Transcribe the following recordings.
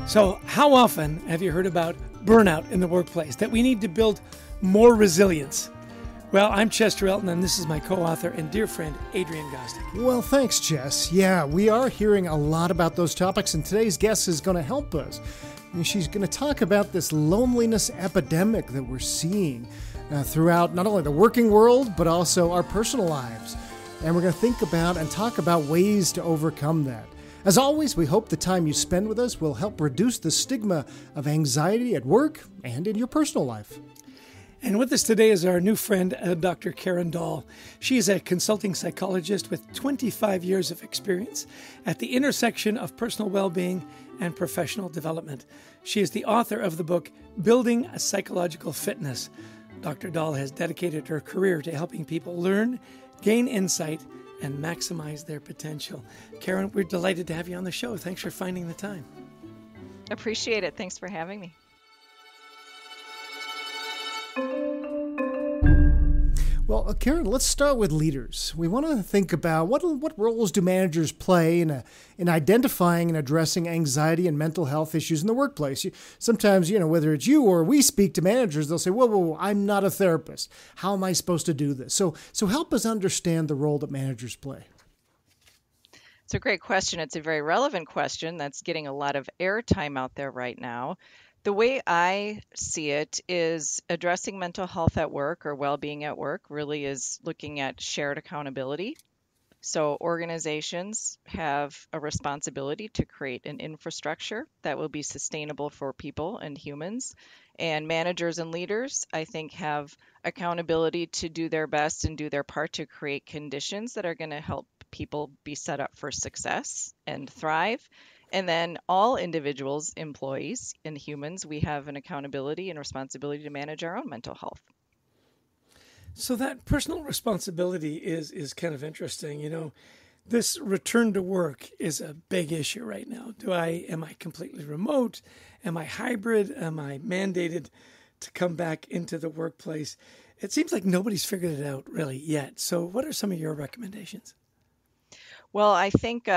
So, how often have you heard about burnout in the workplace, that we need to build more resilience? Well, I'm Chester Elton, and this is my co-author and dear friend, Adrian Gostick. Well, thanks, Chess. Yeah, we are hearing a lot about those topics, and today's guest is going to help us. And she's going to talk about this loneliness epidemic that we're seeing throughout not only the working world, but also our personal lives. And we're going to think about and talk about ways to overcome that. As always, we hope the time you spend with us will help reduce the stigma of anxiety at work and in your personal life. And with us today is our new friend, Dr. Karen Dahl. She is a consulting psychologist with 25 years of experience at the intersection of personal well-being and professional development. She is the author of the book, Building a Psychological Fitness. Dr. Dahl has dedicated her career to helping people learn, gain insight, and maximize their potential. Karen, we're delighted to have you on the show. Thanks for finding the time. Appreciate it. Thanks for having me. Well, Karen, let's start with leaders. We want to think about what roles do managers play in identifying and addressing anxiety and mental health issues in the workplace. Sometimes, whether it's you or we speak to managers, they'll say, whoa, I'm not a therapist. How am I supposed to do this? So help us understand the role that managers play. It's a great question. It's a very relevant question that's getting a lot of airtime out there right now. The way I see it is addressing mental health at work or well-being at work really is looking at shared accountability. So organizations have a responsibility to create an infrastructure that will be sustainable for people and humans. And managers and leaders, I think, have accountability to do their best and do their part to create conditions that are going to help people be set up for success and thrive. And then all individuals, employees, and humans, we have an accountability and responsibility to manage our own mental health. So that personal responsibility is kind of interesting. This return to work is a big issue right now. Am I completely remote? Am I hybrid? Am I mandated to come back into the workplace? It seems like nobody's figured it out really yet. So what are some of your recommendations? Well, I think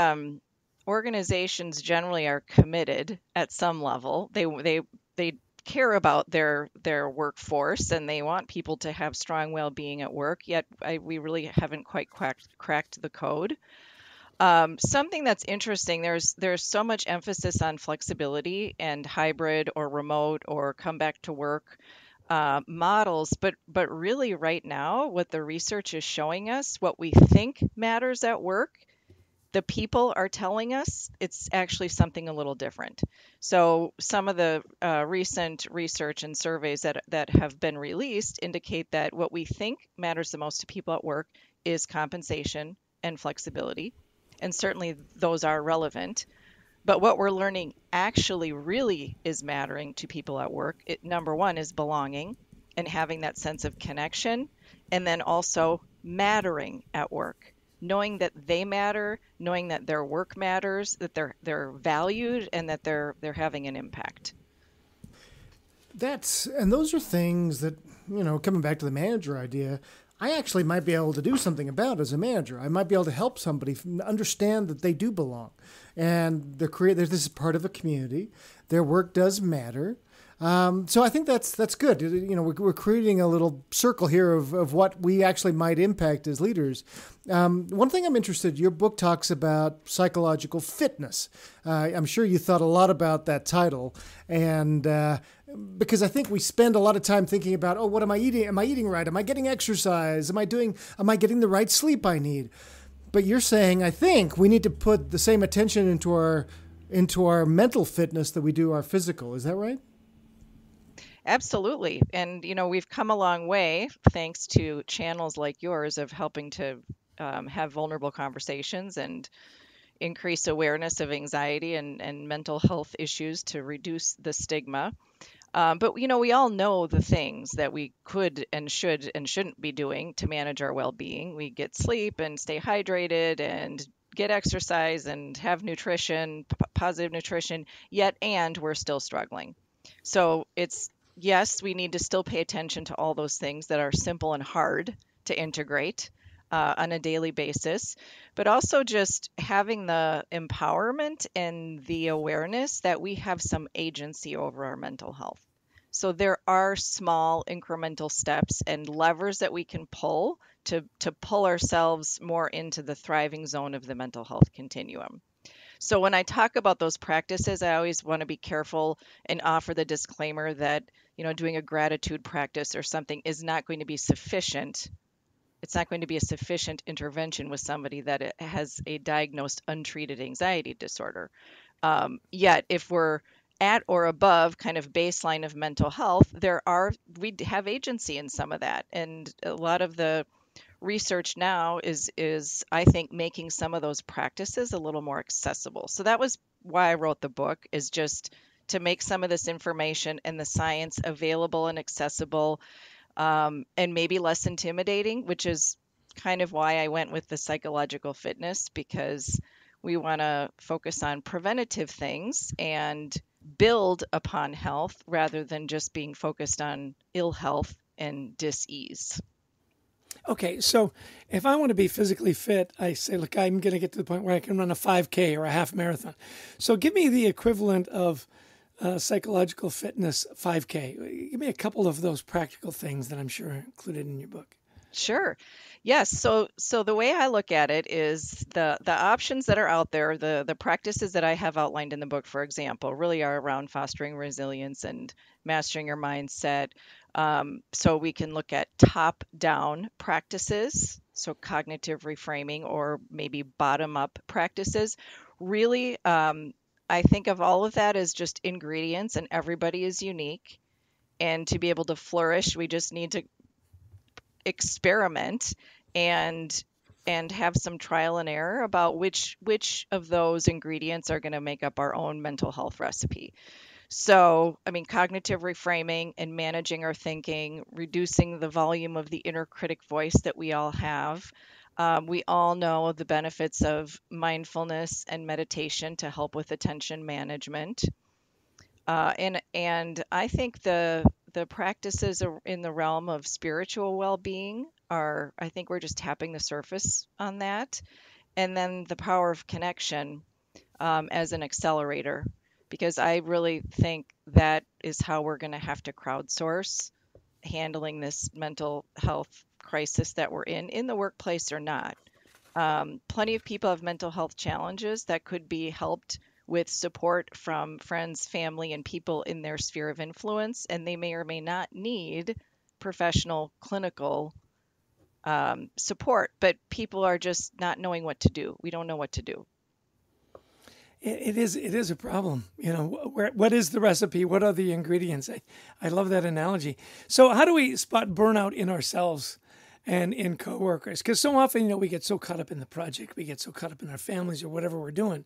organizations generally are committed at some level. They care about their workforce and they want people to have strong well-being at work. Yet we really haven't quite cracked the code. Something that's interesting. There's so much emphasis on flexibility and hybrid or remote or come back to work models, but really right now, what the research is showing us, what we think matters at work, the people are telling us it's actually something a little different. So some of the recent research and surveys that have been released indicate that what we think matters the most to people at work is compensation and flexibility. And certainly those are relevant. But what we're learning actually really is mattering to people at work. Number one is belonging and having that sense of connection, and then also mattering at work. Knowing that they matter, knowing that their work matters, that they're valued, and that they're having an impact. And those are things that, coming back to the manager idea, I actually might be able to do something about as a manager. I might be able to help somebody understand that they do belong, and this is part of a community. Their work does matter. So I think that's good. We're creating a little circle here of what we actually might impact as leaders. One thing I'm interested, your book talks about psychological fitness. I'm sure you thought a lot about that title, and because I think we spend a lot of time thinking about, what am I eating? Am I eating right? Am I getting exercise? Am I getting the right sleep I need? But you're saying, I think we need to put the same attention into our mental fitness that we do our physical. Is that right? Absolutely. And, we've come a long way thanks to channels like yours of helping to have vulnerable conversations and increase awareness of anxiety and mental health issues to reduce the stigma. But, we all know the things that we could and should and shouldn't be doing to manage our well-being. We get sleep and stay hydrated and get exercise and have nutrition, positive nutrition, and we're still struggling. So yes, we need to still pay attention to all those things that are simple and hard to integrate. on a daily basis, but also just having the empowerment and the awareness that we have some agency over our mental health. So there are small incremental steps and levers that we can pull to pull ourselves more into the thriving zone of the mental health continuum. So when I talk about those practices, I always want to be careful and offer the disclaimer that, doing a gratitude practice or something is not going to be sufficient. It's not going to be a sufficient intervention with somebody that has a diagnosed untreated anxiety disorder. Yet, if we're at or above kind of baseline of mental health, we have agency in some of that. And a lot of the research now is I think making some of those practices a little more accessible. So that was why I wrote the book, is just to make some of this information and the science available and accessible, and maybe less intimidating, which is kind of why I went with the psychological fitness, because we want to focus on preventative things and build upon health rather than just being focused on ill health and dis-ease. Okay, so if I want to be physically fit, I say, look, I'm going to get to the point where I can run a 5K or a half marathon. So give me the equivalent of psychological fitness 5K. Give me a couple of those practical things that I'm sure are included in your book. Sure. Yes. So the way I look at it is the options that are out there, the practices that I have outlined in the book, for example, really are around fostering resilience and mastering your mindset. So we can look at top-down practices, so cognitive reframing, or maybe bottom-up practices. Really, I think of all of that as just ingredients, and everybody is unique. And to be able to flourish, we just need to experiment and have some trial and error about which of those ingredients are going to make up our own mental health recipe. So, I mean, cognitive reframing and managing our thinking, reducing the volume of the inner critic voice that we all have. We all know the benefits of mindfulness and meditation to help with attention management. And I think the practices in the realm of spiritual well-being I think we're just tapping the surface on that. And then the power of connection as an accelerator, because I really think that is how we're going to have to crowdsource handling this mental health crisis that we're in the workplace or not. Plenty of people have mental health challenges that could be helped with support from friends, family, and people in their sphere of influence, and they may or may not need professional clinical support, but people are just not knowing what to do. We don't know what to do. It is a problem. What is the recipe? What are the ingredients? I love that analogy. So how do we spot burnout in ourselves and in coworkers? Because so often, we get so caught up in the project, we get so caught up in our families or whatever we're doing,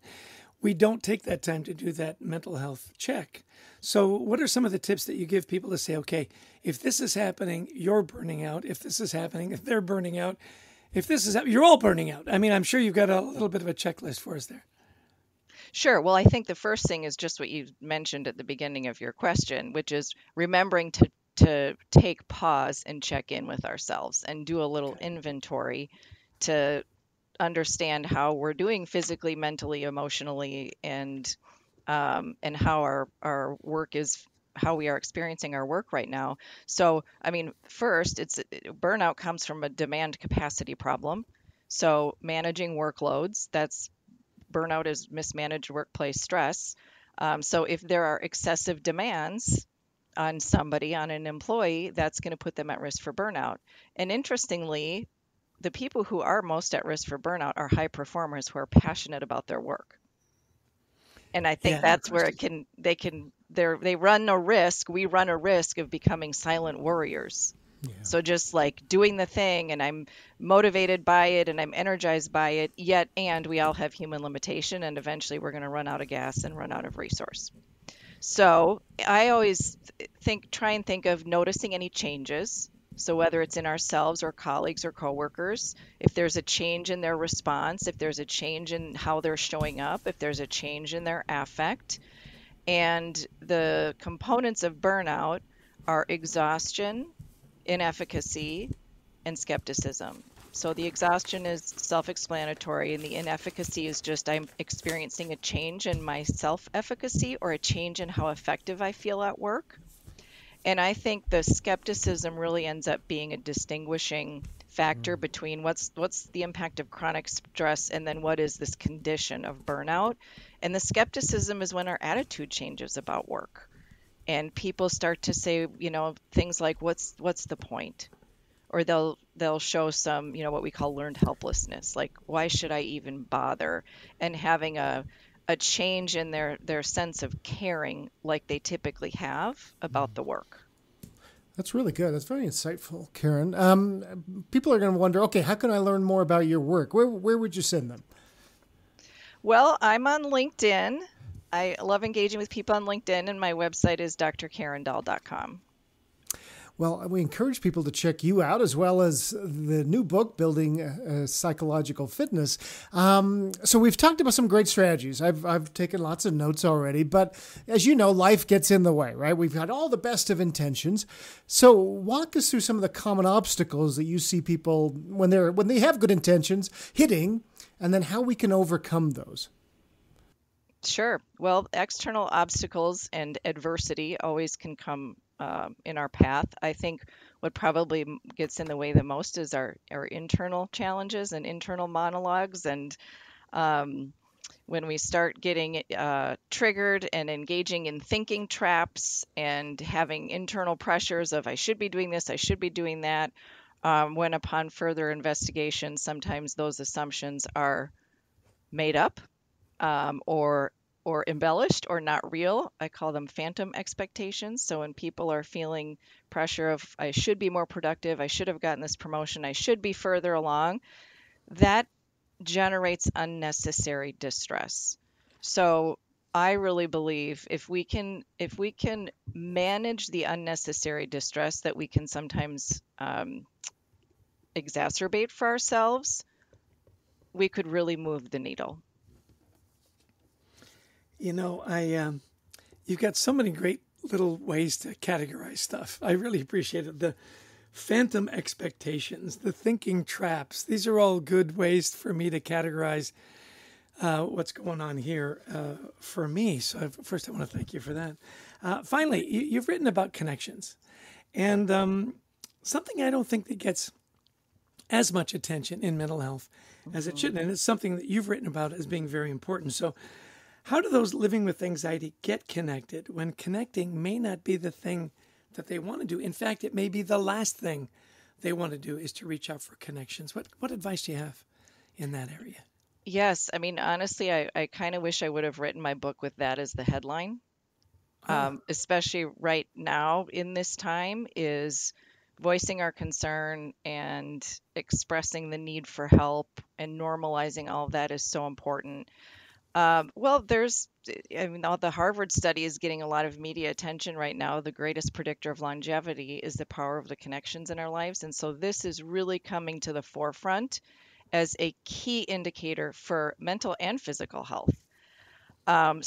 we don't take that time to do that mental health check. So what are some of the tips that you give people to say, okay, if this is happening, you're burning out. If this is happening, if they're burning out, if this is happening, you're all burning out. I mean, I'm sure you've got a little bit of a checklist for us there. Sure. Well, I think the first thing is just what you mentioned at the beginning of your question, which is remembering to take pause and check in with ourselves and do a little inventory to understand how we're doing physically, mentally, emotionally, and how our work is, how we are experiencing our work right now. So, I mean, first, burnout comes from a demand capacity problem. So managing workloads, burnout is mismanaged workplace stress. So if there are excessive demands on somebody, on an employee, that's going to put them at risk for burnout. And interestingly, the people who are most at risk for burnout are high performers who are passionate about their work. And I think that's where they run a risk. We run a risk of becoming silent warriors. Yeah. So just like doing the thing, and I'm motivated by it and I'm energized by it, and we all have human limitation, and eventually we're going to run out of gas and run out of resource. So I always try and think of noticing any changes. So whether it's in ourselves or colleagues or coworkers, if there's a change in their response, if there's a change in how they're showing up, if there's a change in their affect. And the components of burnout are exhaustion, inefficacy, and skepticism. So the exhaustion is self-explanatory, and the inefficacy is just I'm experiencing a change in my self-efficacy or a change in how effective I feel at work. And I think the skepticism really ends up being a distinguishing factor between what's the impact of chronic stress and then what is this condition of burnout. And the skepticism is when our attitude changes about work. And people start to say, things like what's the point? Or they'll show some, what we call learned helplessness, like why should I even bother? And having a change in their sense of caring like they typically have about the work. That's really good. That's very insightful, Karen. People are going to wonder, okay, how can I learn more about your work? Where would you send them? Well, I'm on LinkedIn. I love engaging with people on LinkedIn, and my website is drkarendahl.com. Well, we encourage people to check you out, as well as the new book, Building Psychological Fitness. So we've talked about some great strategies. I've taken lots of notes already, but as you know, life gets in the way, right? We've had all the best of intentions. So walk us through some of the common obstacles that you see people, when they have good intentions, hitting, and then how we can overcome those. Sure. Well, external obstacles and adversity always can come in our path. I think what probably gets in the way the most is our internal challenges and internal monologues. And when we start getting triggered and engaging in thinking traps and having internal pressures of I should be doing this, I should be doing that, when upon further investigation, sometimes those assumptions are made up or embellished or not real. I call them phantom expectations. So when people are feeling pressure of I should be more productive, I should have gotten this promotion, I should be further along, that generates unnecessary distress. So I really believe if we can manage the unnecessary distress that we can sometimes exacerbate for ourselves, we could really move the needle. You've got so many great little ways to categorize stuff. I really appreciate it. The phantom expectations, the thinking traps. These are all good ways for me to categorize what's going on here for me. So first, I want to thank you for that. Finally, you've written about connections, and something I don't think that gets as much attention in mental health as it should, and it's something that you've written about as being very important. So how do those living with anxiety get connected when connecting may not be the thing that they want to do? In fact, it may be the last thing they want to do is to reach out for connections. What advice do you have in that area? Yes. I mean, honestly, I kind of wish I would have written my book with that as the headline, especially right now in this time, is voicing our concern and expressing the need for help and normalizing all of that is so important. Well, all the Harvard study is getting a lot of media attention right now. The greatest predictor of longevity is the power of the connections in our lives. And so this is really coming to the forefront as a key indicator for mental and physical health. I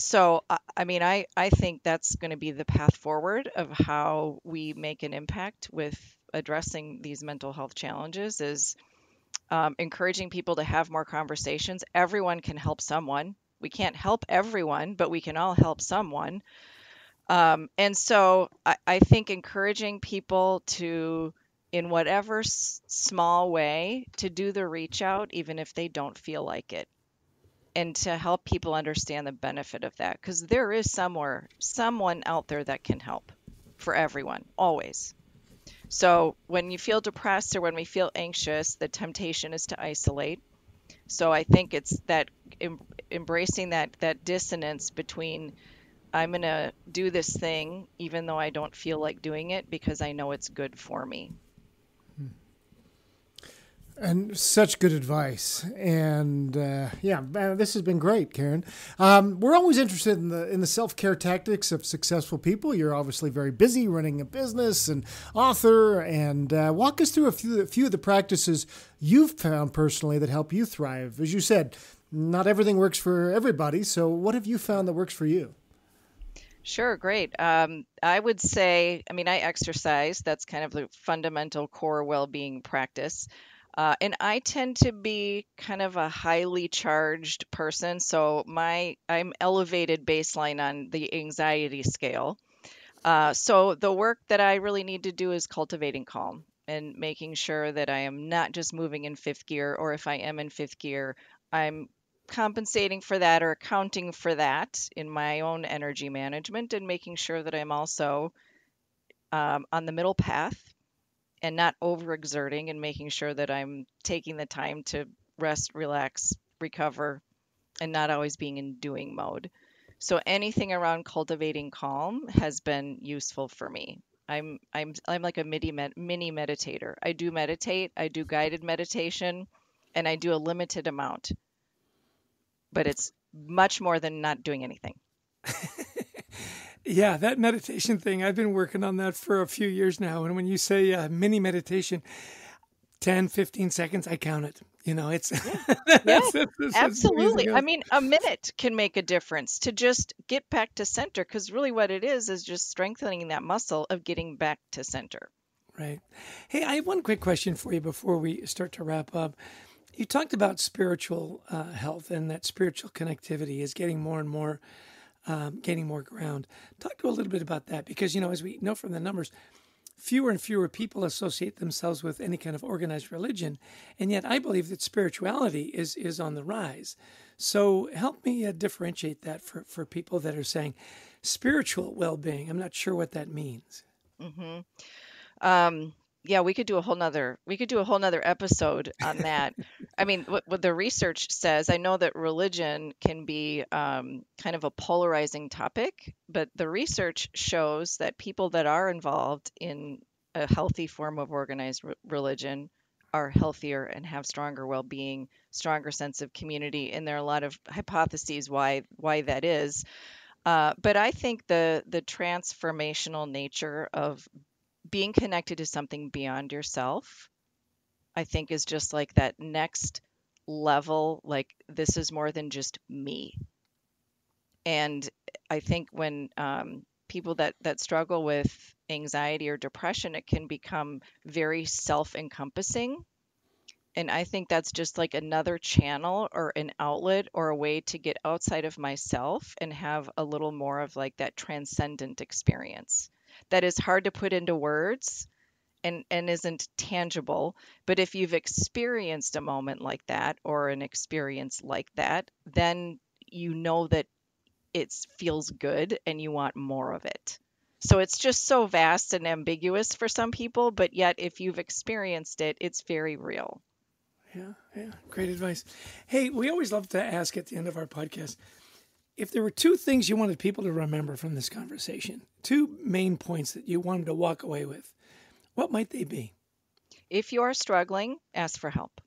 think that's going to be the path forward of how we make an impact with addressing these mental health challenges is encouraging people to have more conversations. Everyone can help someone. We can't help everyone, but we can all help someone. And so I think encouraging people to, in whatever small way, to do the reach out, even if they don't feel like it, and to help people understand the benefit of that. Because there is someone out there that can help for everyone, always. So when you feel depressed or when we feel anxious, the temptation is to isolate. So I think it's that embracing that dissonance between I'm going to do this thing even though I don't feel like doing it because I know it's good for me. And such good advice. And this has been great, Karen. We're always interested in the self-care tactics of successful people. You're obviously very busy running a business and author. And walk us through a few of the practices you've found personally that help you thrive. As you said, not everything works for everybody. So what have you found that works for you? Sure, great. I would say, I exercise. That's kind of the fundamental core well-being practice. And I tend to be kind of a highly charged person, so I'm elevated baseline on the anxiety scale. So the work that I really need to do is cultivating calm and making sure that I am not just moving in fifth gear, or if I am in fifth gear, I'm compensating for that or accounting for that in my own energy management, and making sure that I'm also on the middle path and not overexerting, and making sure that I'm taking the time to rest, relax, recover, and not always being in doing mode. So anything around cultivating calm has been useful for me. I'm like a mini meditator. I do meditate, I do guided meditation, and I do a limited amount, but it's much more than not doing anything. Yeah, that meditation thing, I've been working on that for a few years now. And when you say mini meditation, 10, 15 seconds, I count it. It's that's Absolutely. amazing. I mean, a minute can make a difference to just get back to center, because really what it is just strengthening that muscle of getting back to center. Right. Hey, I have one quick question for you before we start to wrap up. You talked about spiritual health, and that spiritual connectivity is getting more and more, gaining more ground. Talk to a little bit about that, because, as we know from the numbers, fewer and fewer people associate themselves with any kind of organized religion. And yet I believe that spirituality is on the rise. So help me differentiate that for people that are saying spiritual well-being. I'm not sure what that means. hmm Yeah, we could do a whole nother episode on that. I mean, what the research says, I know that religion can be kind of a polarizing topic, but the research shows that people that are involved in a healthy form of organized religion are healthier and have stronger well-being, stronger sense of community, and there are a lot of hypotheses why that is. But I think the transformational nature of being connected to something beyond yourself, I think, is just like that next level. Like, this is more than just me. And I think when people that struggle with anxiety or depression, it can become very self-encompassing. And I think that's just like another channel or an outlet or a way to get outside of myself and have a little more of like that transcendent experience that is hard to put into words and isn't tangible. But if you've experienced a moment like that or an experience like that, then you know that it feels good and you want more of it. So it's just so vast and ambiguous for some people, but yet if you've experienced it, it's very real. Yeah. Great advice. Hey, we always love to ask at the end of our podcast, if there were two things you wanted people to remember from this conversation, two main points that you wanted to walk away with, what might they be? If you are struggling, ask for help.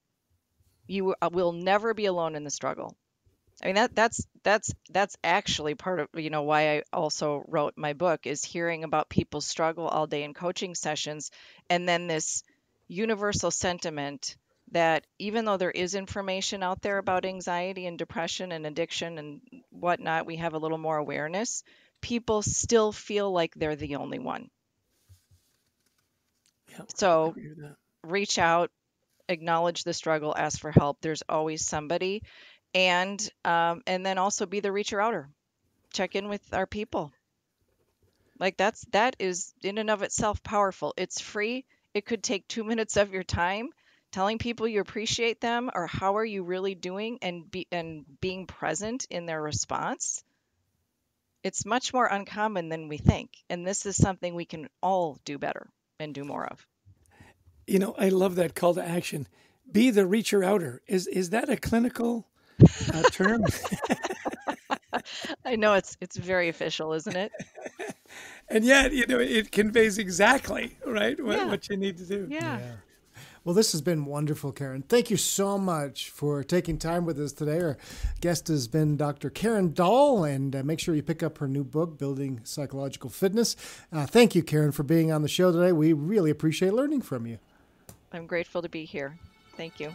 You will never be alone in the struggle. I mean, that's actually part of, why I also wrote my book, is hearing about people's struggle all day in coaching sessions, and then this universal sentiment that even though there is information out there about anxiety and depression and addiction and whatnot, we have a little more awareness, people still feel like they're the only one. Yeah, I So agree with that. reach out, acknowledge the struggle, ask for help. There's always somebody. And then also be the reacher outer. Check in with our people. Like that is in and of itself powerful. It's free. It could take 2 minutes of your time telling people you appreciate them, or how are you really doing, and being present in their response. It's much more uncommon than we think, and this is something we can all do better and do more of. I love that call to action. Be the reacher outer. Is that a clinical term? I know it's very official, isn't it? And yet, it conveys exactly, right, Yeah. what you need to do. Yeah. Well, this has been wonderful, Karen. Thank you so much for taking time with us today. Our guest has been Dr. Karen Dahl, and make sure you pick up her new book, Building Psychological Fitness. Thank you, Karen, for being on the show today. We really appreciate learning from you. I'm grateful to be here. Thank you.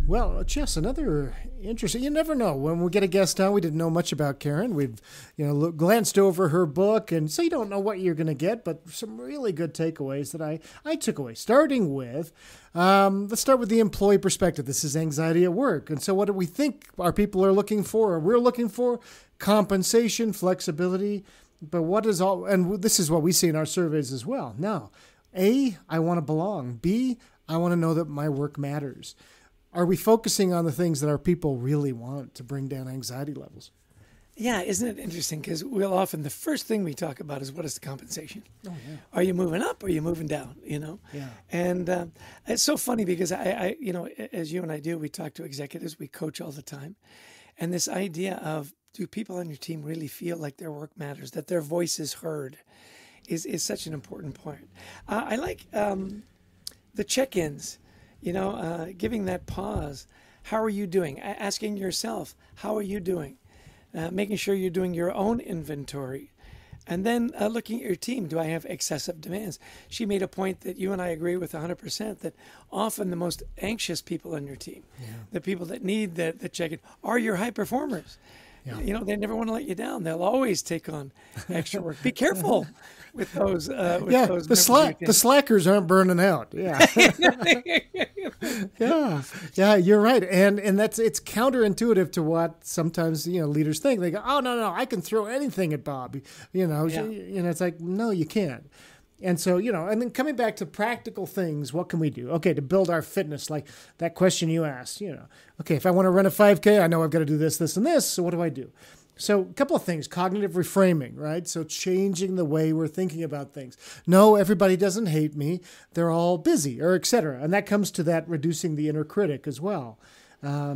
Well, Jess, another interesting, you never know. When we get a guest on, we didn't know much about Karen. We've, glanced over her book, and so you don't know what you're going to get, but some really good takeaways that I took away. Starting with, let's start with the employee perspective. This is anxiety at work. And so what do we think our people are looking for? Or we're looking for compensation, flexibility, but what is all, and this is what we see in our surveys as well. Now, A, I want to belong. B, I want to know that my work matters. Are we focusing on the things that our people really want to bring down anxiety levels? Yeah, isn't it interesting? Because we'll often, the first thing we talk about is what is the compensation? Oh, yeah. Are you moving up or are you moving down, Yeah. And it's so funny because I, as you and I do, we talk to executives, we coach all the time. And this idea of, do people on your team really feel like their work matters, that their voice is heard, is such an important point. I like the check-ins. Giving that pause. How are you doing? Asking yourself, how are you doing? Making sure you're doing your own inventory. And then looking at your team. Do I have excessive demands? She made a point that you and I agree with 100%, that often the most anxious people on your team, the people that need the check-in, are your high performers. Yeah. They never want to let you down. They'll always take on extra work. Be careful with those. The slackers aren't burning out. Yeah. Yeah, you're right. And it's counterintuitive to what sometimes, leaders think. They go, oh, no, I can throw anything at Bob. It's like, no, you can't. And so, and then coming back to practical things, what can we do? Okay, to build our fitness, like that question you asked, okay, if I want to run a 5K, I know I've got to do this, this, and this. So what do I do? So a couple of things, cognitive reframing, right? So changing the way we're thinking about things. No, everybody doesn't hate me. They're all busy, or et cetera. And that comes to that reducing the inner critic as well.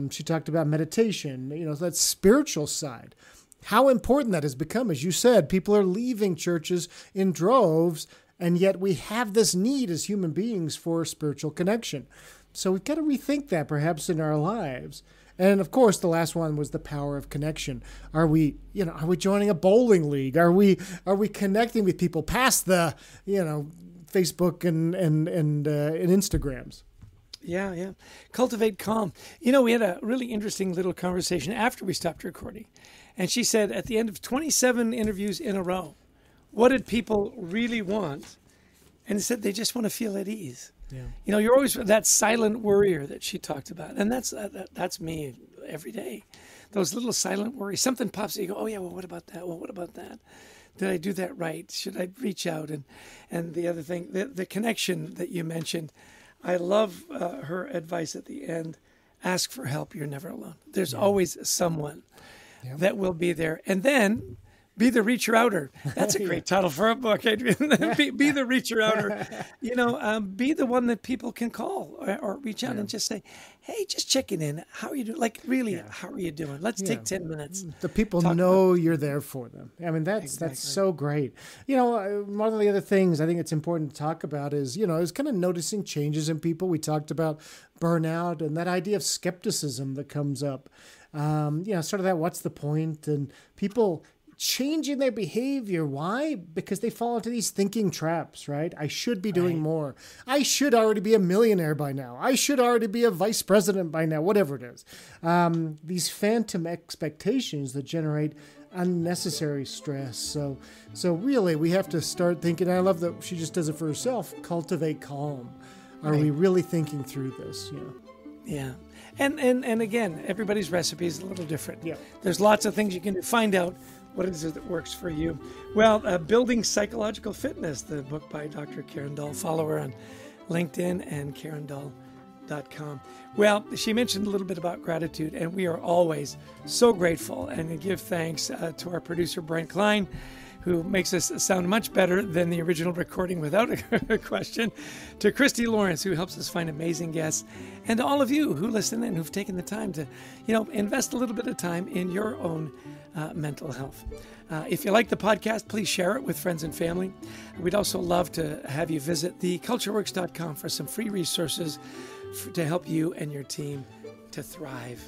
She talked about meditation, that spiritual side. How important that has become. As you said, people are leaving churches in droves, and yet we have this need as human beings for spiritual connection. So we've got to rethink that perhaps in our lives. And of course, the last one was the power of connection. Are we joining a bowling league? Are we connecting with people past the, Facebook and Instagrams? Yeah. Cultivate calm. We had a really interesting little conversation after we stopped recording. And she said at the end of 27 interviews in a row, what did people really want? And said they just want to feel at ease. Yeah. You're always that silent worrier that she talked about. And that's me every day. Those little silent worries. Something pops and you go, oh, yeah, well, what about that? Well, what about that? Did I do that right? Should I reach out? And the other thing, the connection that you mentioned, I love her advice at the end. Ask for help. You're never alone. There's always someone that will be there. And then be the reacher outer. That's a great title for a book, Adrian. be the reacher outer. Be the one that people can call or reach out and just say, hey, just checking in. How are you doing? Like, really, how are you doing? Let's take 10 minutes. The people know you're there for them. I mean, that's so great. One of the other things I think it's important to talk about is kind of noticing changes in people. We talked about burnout and that idea of skepticism that comes up. Sort of that, what's the point? And people changing their behavior. Why? Because they fall into these thinking traps, right? I should be doing more. I should already be a millionaire by now. I should already be a vice president by now, whatever it is. These phantom expectations that generate unnecessary stress. So really, we have to start thinking, I love that she just does it for herself, cultivate calm. Are we really thinking through this? Yeah. And again, everybody's recipe is a little different. Yeah. There's lots of things you can do. Find out what is it that works for you. Well, Building Psychological Fitness, the book by Dr. Karen Dahl. Follow her on LinkedIn and KarenDahl.com. Well, she mentioned a little bit about gratitude, and we are always so grateful and give thanks to our producer, Brent Klein, who makes us sound much better than the original recording without a question, to Christy Lawrence, who helps us find amazing guests, and to all of you who listen and who've taken the time to, invest a little bit of time in your own mental health. If you like the podcast, please share it with friends and family. We'd also love to have you visit thecultureworks.com for some free resources to help you and your team to thrive.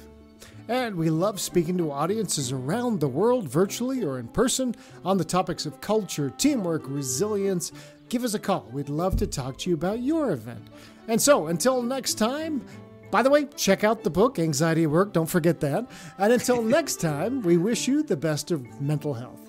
And we love speaking to audiences around the world, virtually or in person, on the topics of culture, teamwork, resilience. Give us a call. We'd love to talk to you about your event. And so, until next time, bye. By the way, check out the book, Anxiety at Work. Don't forget that. And until next time, we wish you the best of mental health.